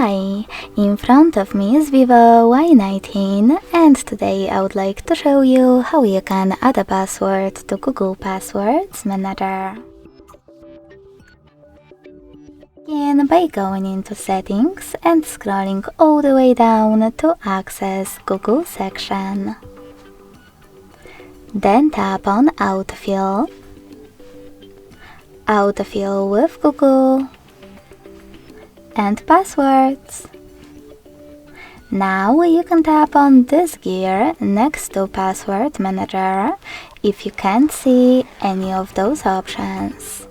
Hi! In front of me is VIVO Y19 and today I would like to show you how you can add a password to Google Passwords Manager. Begin by going into Settings and scrolling all the way down to access Google section. Then tap on Autofill, Autofill with Google, and Passwords. Now you can tap on this gear next to Password Manager if you can't see any of those options.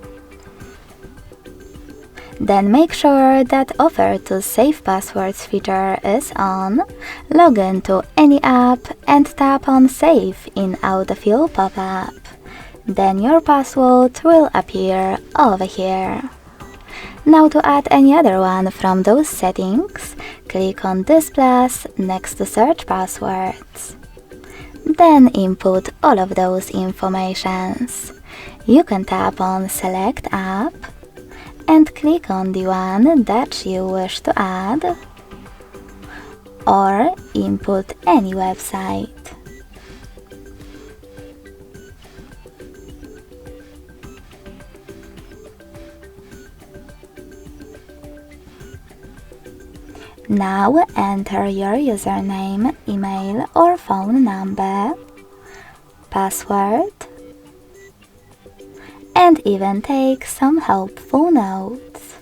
Then make sure that Offer to Save Passwords feature is on, log in to any app and tap on Save in Autofill pop-up. Then your password will appear over here. Now to add any other one from those settings, click on this plus next to Search Passwords. Then input all of those informations. You can tap on Select App and click on the one that you wish to add, or input any website. Now enter your username, email or phone number, password, and even take some helpful notes.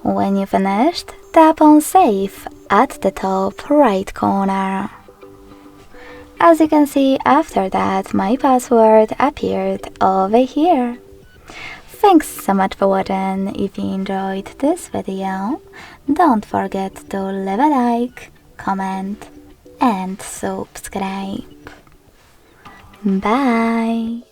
When you finished, tap on Save at the top right corner. As you can see, after that my password appeared over here. Thanks so much for watching. If you enjoyed this video, don't forget to leave a like, comment and subscribe. Bye!